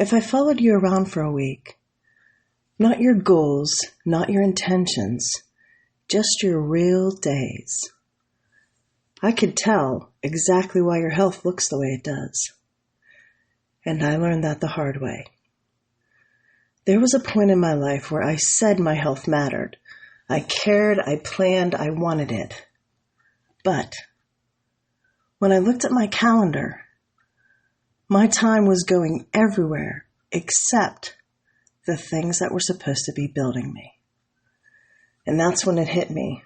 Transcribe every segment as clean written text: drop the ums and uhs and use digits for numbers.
If I followed you around for a week, not your goals, not your intentions, just your real days, I could tell exactly why your health looks the way it does. And I learned that the hard way. There was a point in my life where I said my health mattered. I cared, I planned, I wanted it. But when I looked at my calendar, my time was going everywhere except the things that were supposed to be building me. And that's when it hit me.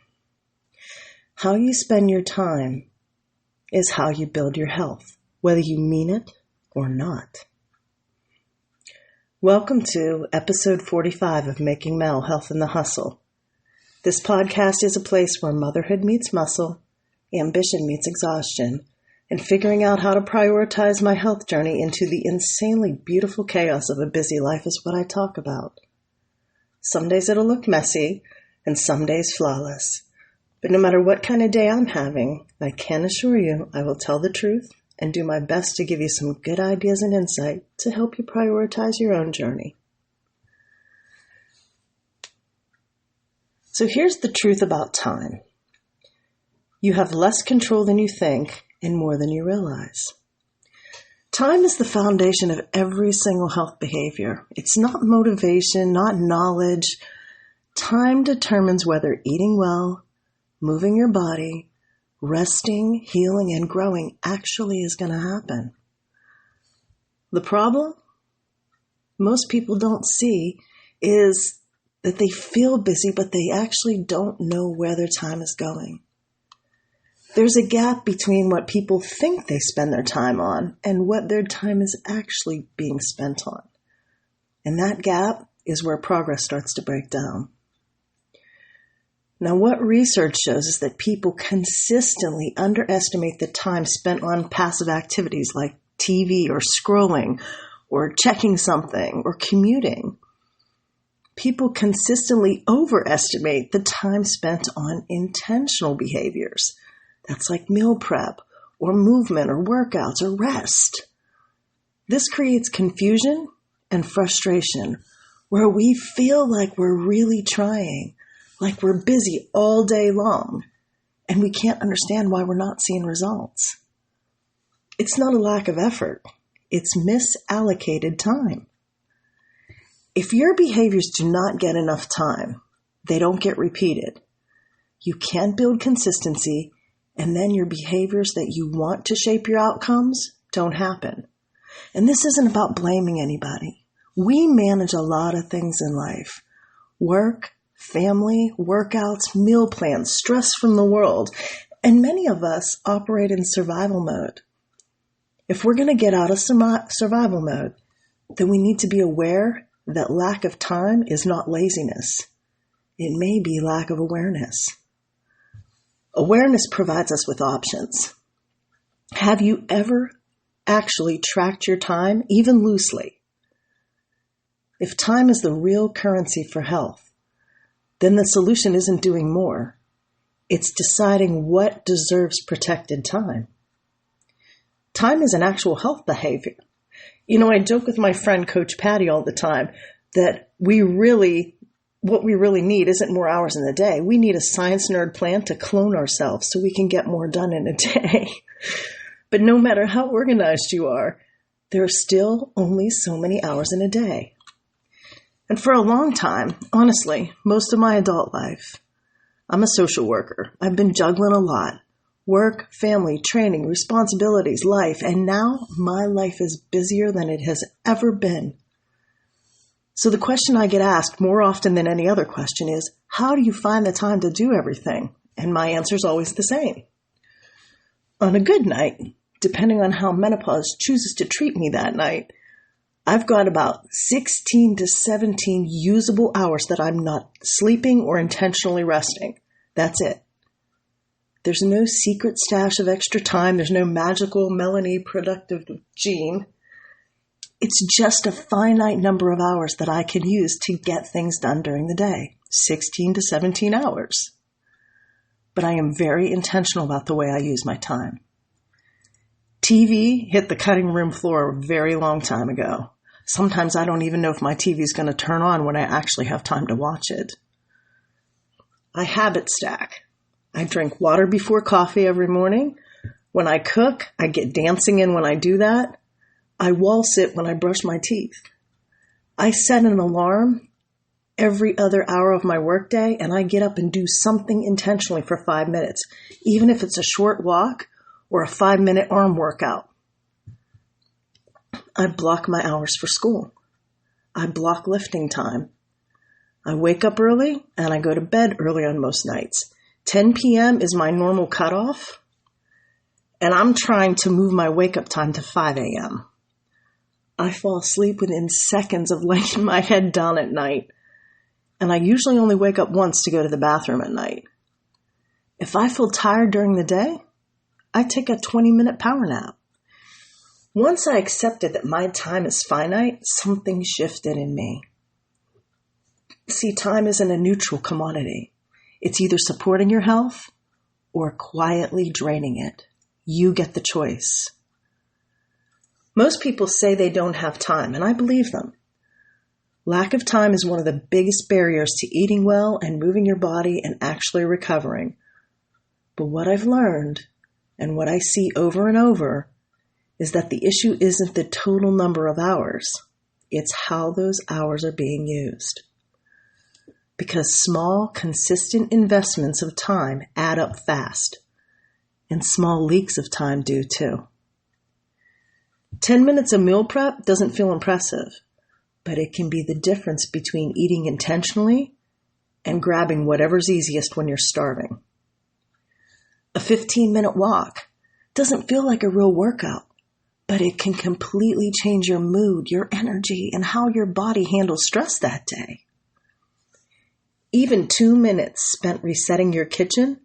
How you spend your time is how you build your health, whether you mean it or not. Welcome to episode 45 of Making Mel Health in the Hustle. This podcast is a place where motherhood meets muscle, ambition meets exhaustion, and figuring out how to prioritize my health journey into the insanely beautiful chaos of a busy life is what I talk about. Some days it'll look messy, and some days flawless. But no matter what kind of day I'm having, I can assure you I will tell the truth and do my best to give you some good ideas and insight to help you prioritize your own journey. So here's the truth about time. You have less control than you think and more than you realize. Time is the foundation of every single health behavior. It's not motivation, not knowledge. Time determines whether eating well, moving your body, resting, healing, and growing actually is going to happen. The problem most people don't see is that they feel busy, but they actually don't know where their time is going. There's a gap between what people think they spend their time on and what their time is actually being spent on. And that gap is where progress starts to break down. Now, what research shows is that people consistently underestimate the time spent on passive activities like TV or scrolling or checking something or commuting. People consistently overestimate the time spent on intentional behaviors. That's like meal prep or movement or workouts or rest. This creates confusion and frustration where we feel like we're really trying, like we're busy all day long, and we can't understand why we're not seeing results. It's not a lack of effort. It's misallocated time. If your behaviors do not get enough time, they don't get repeated. You can't build consistency, and then your behaviors that you want to shape your outcomes don't happen. And this isn't about blaming anybody. We manage a lot of things in life. Work, family, workouts, meal plans, stress from the world. And many of us operate in survival mode. If we're going to get out of survival mode, then we need to be aware that lack of time is not laziness. It may be lack of awareness. Awareness provides us with options. Have you ever actually tracked your time, even loosely? If time is the real currency for health, then the solution isn't doing more. It's deciding what deserves protected time. Time is an actual health behavior. You know, I joke with my friend Coach Patty all the time that what we really need isn't more hours in the day. We need a science nerd plan to clone ourselves so we can get more done in a day. But no matter how organized you are, there are still only so many hours in a day. And for a long time, honestly, most of my adult life, I'm a social worker. I've been juggling a lot. Work, family, training, responsibilities, life, and now my life is busier than it has ever been. So the question I get asked more often than any other question is, how do you find the time to do everything? And my answer is always the same. On a good night, depending on how menopause chooses to treat me that night, I've got about 16 to 17 usable hours that I'm not sleeping or intentionally resting. That's it. There's no secret stash of extra time. There's no magical Melanie productive gene. It's just a finite number of hours that I can use to get things done during the day, 16 to 17 hours. But I am very intentional about the way I use my time. TV hit the cutting room floor a very long time ago. Sometimes I don't even know if my TV is going to turn on when I actually have time to watch it. I habit stack. I drink water before coffee every morning. When I cook, I get dancing in when I do that. I wall sit when I brush my teeth. I set an alarm every other hour of my workday, and I get up and do something intentionally for 5 minutes, even if it's a short walk or a 5-minute arm workout. I block my hours for school. I block lifting time. I wake up early and I go to bed early on most nights. 10 p.m. is my normal cutoff, and I'm trying to move my wake-up time to 5 a.m. I fall asleep within seconds of laying my head down at night, and I usually only wake up once to go to the bathroom at night. If I feel tired during the day, I take a 20-minute power nap. Once I accepted that my time is finite, something shifted in me. See, time isn't a neutral commodity. It's either supporting your health or quietly draining it. You get the choice. Most people say they don't have time, and I believe them. Lack of time is one of the biggest barriers to eating well and moving your body and actually recovering. But what I've learned, and what I see over and over, is that the issue isn't the total number of hours. It's how those hours are being used. Because small, consistent investments of time add up fast, and small leaks of time do too. 10 minutes of meal prep doesn't feel impressive, but it can be the difference between eating intentionally and grabbing whatever's easiest when you're starving. A 15-minute walk doesn't feel like a real workout, but it can completely change your mood, your energy, and how your body handles stress that day. Even 2 minutes spent resetting your kitchen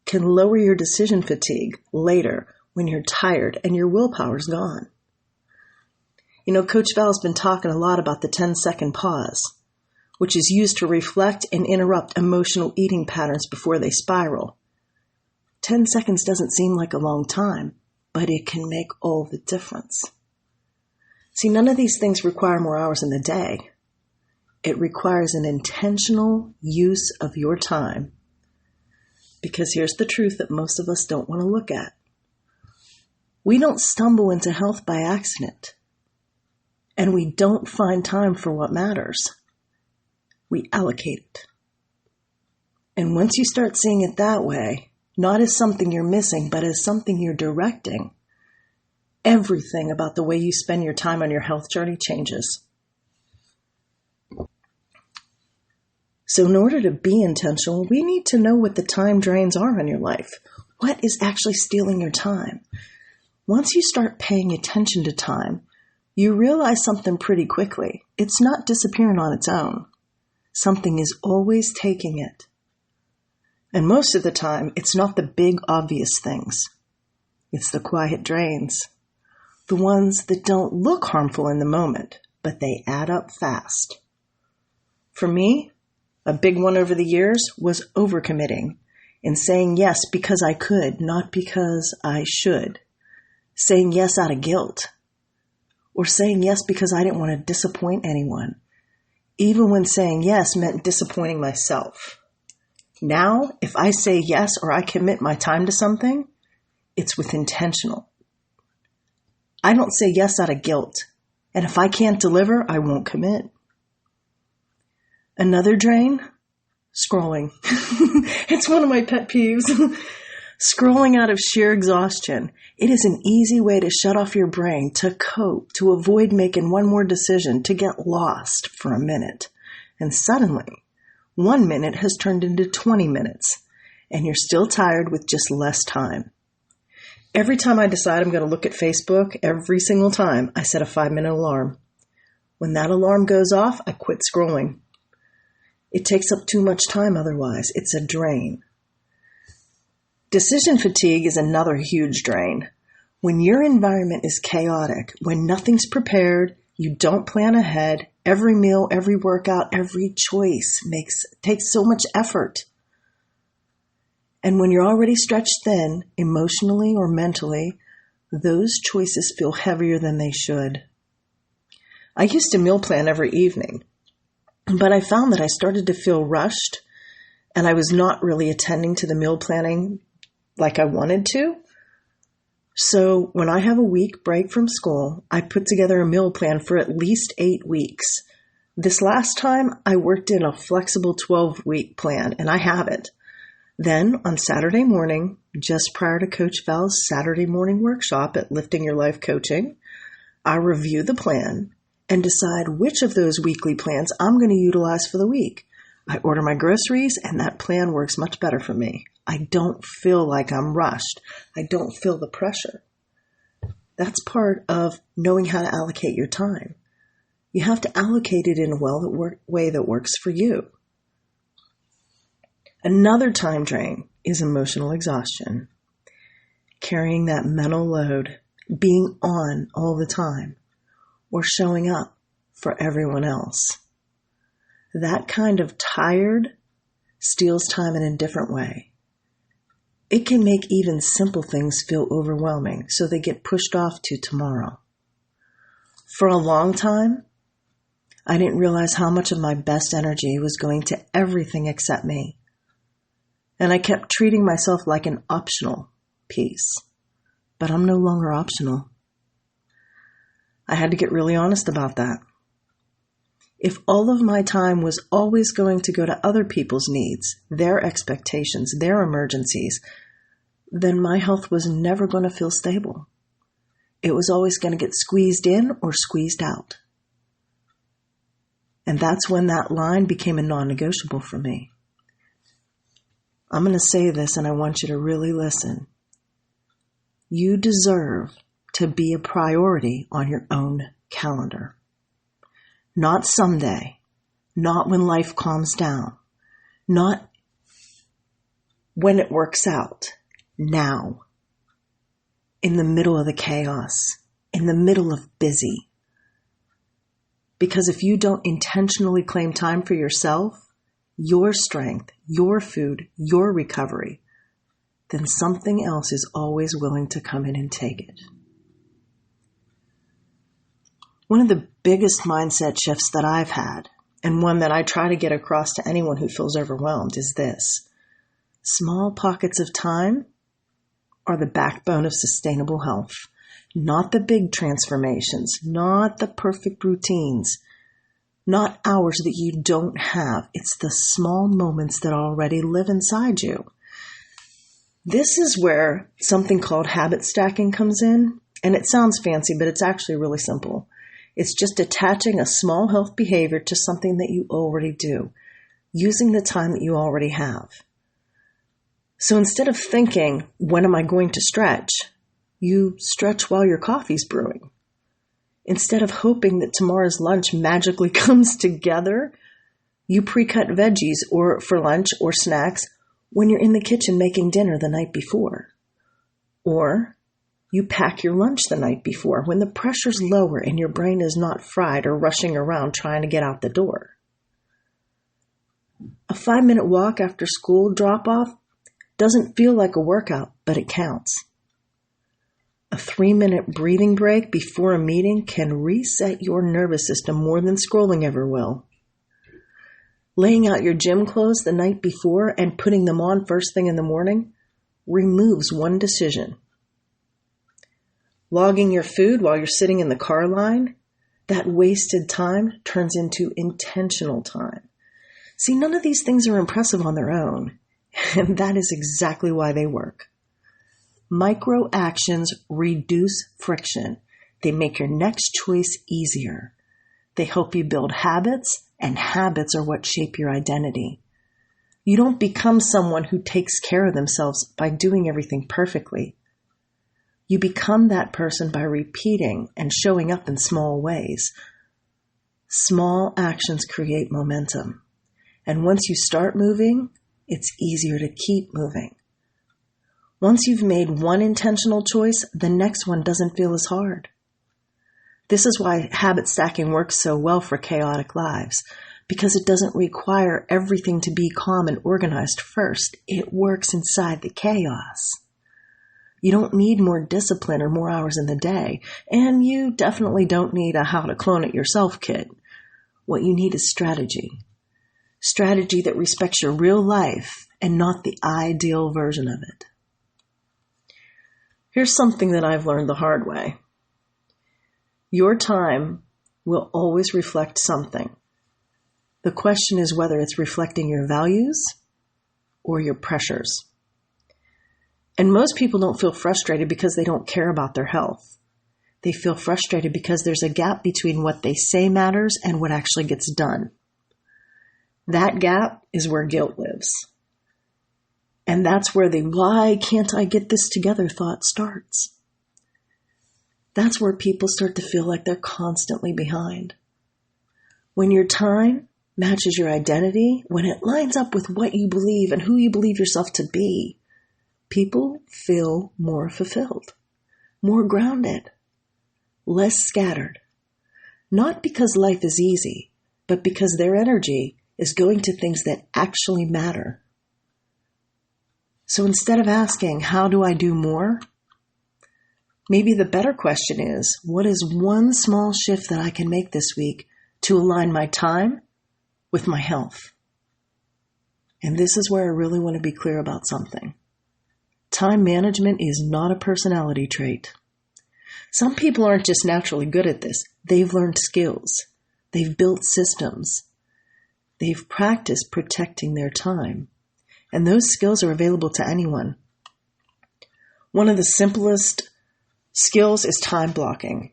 can lower your decision fatigue later when you're tired and your willpower's gone. You know, Coach Val's been talking a lot about the 10-second pause, which is used to reflect and interrupt emotional eating patterns before they spiral. 10 seconds doesn't seem like a long time, but it can make all the difference. See, none of these things require more hours in the day. It requires an intentional use of your time. Because here's the truth that most of us don't want to look at. We don't stumble into health by accident. And we don't find time for what matters. We allocate it. And once you start seeing it that way, not as something you're missing, but as something you're directing, everything about the way you spend your time on your health journey changes. So in order to be intentional, we need to know what the time drains are in your life. What is actually stealing your time? Once you start paying attention to time, you realize something pretty quickly. It's not disappearing on its own. Something is always taking it. And most of the time, it's not the big obvious things. It's the quiet drains. The ones that don't look harmful in the moment, but they add up fast. For me, a big one over the years was overcommitting and saying yes because I could, not because I should. Saying yes out of guilt. Or saying yes because I didn't want to disappoint anyone. Even when saying yes meant disappointing myself. Now, if I say yes or I commit my time to something, it's with intentional. I don't say yes out of guilt. And if I can't deliver, I won't commit. Another drain? Scrolling. It's one of my pet peeves. Scrolling out of sheer exhaustion. It is an easy way to shut off your brain, to cope, to avoid making one more decision, to get lost for a minute. And suddenly, 1 minute has turned into 20 minutes, and you're still tired with just less time. Every time I decide I'm going to look at Facebook, every single time, I set a 5-minute alarm. When that alarm goes off, I quit scrolling. It takes up too much time otherwise. It's a drain. Decision fatigue is another huge drain. When your environment is chaotic, when nothing's prepared, you don't plan ahead, every meal, every workout, every choice takes so much effort. And when you're already stretched thin, emotionally or mentally, those choices feel heavier than they should. I used to meal plan every evening, but I found that I started to feel rushed and I was not really attending to the meal planning like I wanted to. So when I have a week break from school, I put together a meal plan for at least 8 weeks. This last time, I worked in a flexible 12-week plan, and I have it. Then, on Saturday morning, just prior to Coach Val's Saturday morning workshop at Lifting Your Life Coaching, I review the plan and decide which of those weekly plans I'm going to utilize for the week. I order my groceries, and that plan works much better for me. I don't feel like I'm rushed. I don't feel the pressure. That's part of knowing how to allocate your time. You have to allocate it in a way that works for you. Another time drain is emotional exhaustion. Carrying that mental load, being on all the time, or showing up for everyone else. That kind of tired steals time in a different way. It can make even simple things feel overwhelming, so they get pushed off to tomorrow. For a long time, I didn't realize how much of my best energy was going to everything except me. And I kept treating myself like an optional piece. But I'm no longer optional. I had to get really honest about that. If all of my time was always going to go to other people's needs, their expectations, their emergencies, then my health was never going to feel stable. It was always going to get squeezed in or squeezed out. And that's when that line became a non-negotiable for me. I'm going to say this and I want you to really listen. You deserve to be a priority on your own calendar. Not someday, not when life calms down, not when it works out, now, in the middle of the chaos, in the middle of busy. Because if you don't intentionally claim time for yourself, your strength, your food, your recovery, then something else is always willing to come in and take it. One of the biggest mindset shifts that I've had, and one that I try to get across to anyone who feels overwhelmed, is this. Small pockets of time are the backbone of sustainable health. Not the big transformations, not the perfect routines, not hours that you don't have. It's the small moments that already live inside you. This is where something called habit stacking comes in, and it sounds fancy, but it's actually really simple. It's just attaching a small health behavior to something that you already do, using the time that you already have. So instead of thinking, when am I going to stretch? You stretch while your coffee's brewing. Instead of hoping that tomorrow's lunch magically comes together, you pre-cut veggies or for lunch or snacks when you're in the kitchen making dinner the night before. Or you pack your lunch the night before when the pressure's lower and your brain is not fried or rushing around trying to get out the door. A 5-minute walk after school drop-off doesn't feel like a workout, but it counts. A 3-minute breathing break before a meeting can reset your nervous system more than scrolling ever will. Laying out your gym clothes the night before and putting them on first thing in the morning removes one decision. Logging your food while you're sitting in the car line, that wasted time turns into intentional time. See, none of these things are impressive on their own, and that is exactly why they work. Micro actions reduce friction. They make your next choice easier. They help you build habits, and habits are what shape your identity. You don't become someone who takes care of themselves by doing everything perfectly. You become that person by repeating and showing up in small ways. Small actions create momentum. And once you start moving, it's easier to keep moving. Once you've made one intentional choice, the next one doesn't feel as hard. This is why habit stacking works so well for chaotic lives, because it doesn't require everything to be calm and organized first. It works inside the chaos. You don't need more discipline or more hours in the day. And you definitely don't need a how to clone it yourself kit. What you need is strategy. Strategy that respects your real life and not the ideal version of it. Here's something that I've learned the hard way. Your time will always reflect something. The question is whether it's reflecting your values or your pressures. And most people don't feel frustrated because they don't care about their health. They feel frustrated because there's a gap between what they say matters and what actually gets done. That gap is where guilt lives. And that's where the why can't I get this together thought starts. That's where people start to feel like they're constantly behind. When your time matches your identity, when it lines up with what you believe and who you believe yourself to be, people feel more fulfilled, more grounded, less scattered. Not because life is easy, but because their energy is going to things that actually matter. So instead of asking, how do I do more? Maybe the better question is, what is one small shift that I can make this week to align my time with my health? And this is where I really want to be clear about something. Time management is not a personality trait. Some people aren't just naturally good at this. They've learned skills. They've built systems. They've practiced protecting their time. And those skills are available to anyone. One of the simplest skills is time blocking.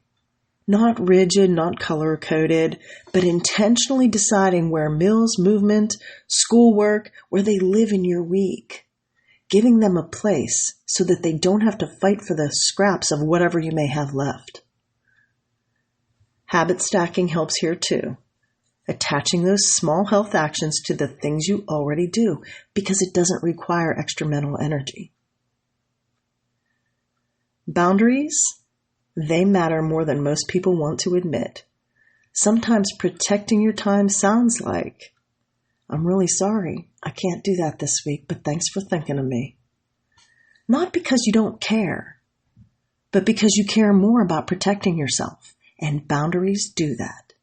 Not rigid, not color-coded, but intentionally deciding where meals, movement, schoolwork, where they live in your week. Giving them a place so that they don't have to fight for the scraps of whatever you may have left. Habit stacking helps here too. Attaching those small health actions to the things you already do because it doesn't require extra mental energy. Boundaries, they matter more than most people want to admit. Sometimes protecting your time sounds like, I'm really sorry, I can't do that this week, but thanks for thinking of me. Not because you don't care, but because you care more about protecting yourself, and boundaries do that.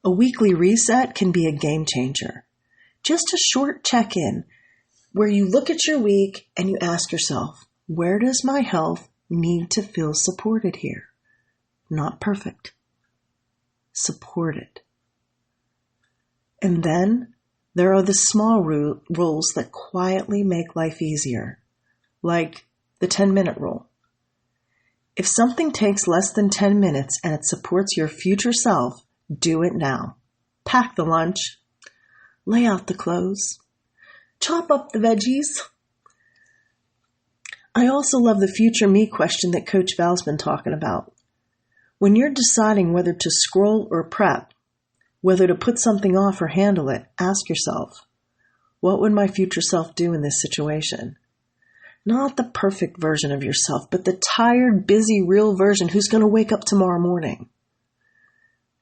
A weekly reset can be a game changer. Just a short check-in where you look at your week and you ask yourself, where does my health need to feel supported here? Not perfect. Supported. And then there are the small rules that quietly make life easier, like the 10-minute rule. If something takes less than 10 minutes and it supports your future self, do it now. Pack the lunch. Lay out the clothes. Chop up the veggies. I also love the future me question that Coach Val's been talking about. When you're deciding whether to scroll or prep, whether to put something off or handle it, ask yourself, what would my future self do in this situation? Not the perfect version of yourself, but the tired, busy, real version who's going to wake up tomorrow morning.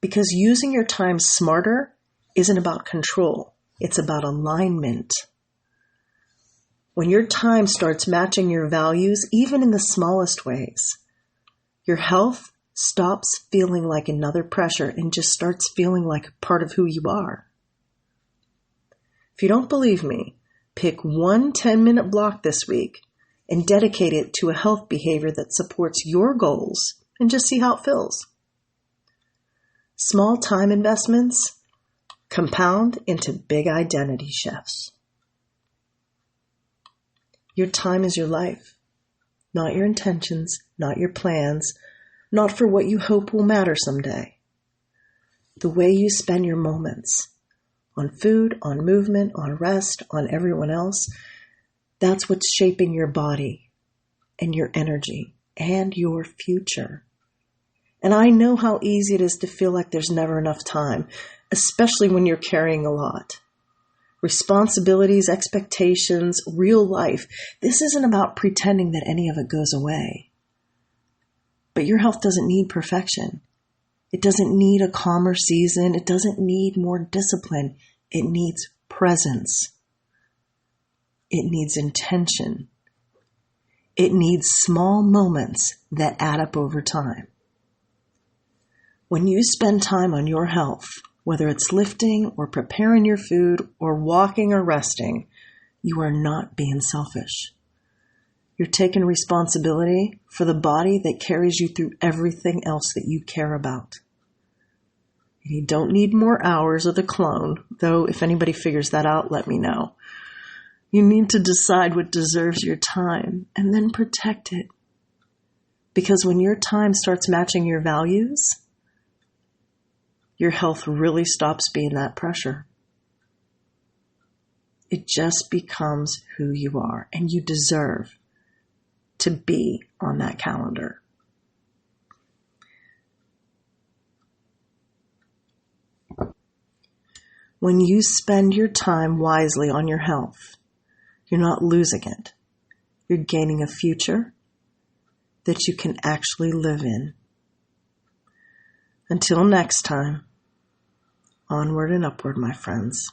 Because using your time smarter isn't about control. It's about alignment. When your time starts matching your values, even in the smallest ways, your health stops feeling like another pressure and just starts feeling like part of who you are. If you don't believe me, pick one 10-minute block this week and dedicate it to a health behavior that supports your goals and just see how it feels. Small time investments compound into big identity shifts. Your time is your life, not your intentions, not your plans, not for what you hope will matter someday. The way you spend your moments on food, on movement, on rest, on everyone else, that's what's shaping your body and your energy and your future. And I know how easy it is to feel like there's never enough time, especially when you're carrying a lot. Responsibilities, expectations, real life. This isn't about pretending that any of it goes away. But your health doesn't need perfection. It doesn't need a calmer season. It doesn't need more discipline. It needs presence. It needs intention. It needs small moments that add up over time. When you spend time on your health, whether it's lifting or preparing your food or walking or resting, you are not being selfish. You're taking responsibility for the body that carries you through everything else that you care about. And you don't need more hours of the clone, though if anybody figures that out, let me know. You need to decide what deserves your time and then protect it. Because when your time starts matching your values, your health really stops being that pressure. It just becomes who you are, and you deserve to be on that calendar. When you spend your time wisely on your health, you're not losing it. You're gaining a future that you can actually live in. Until next time, onward and upward, my friends.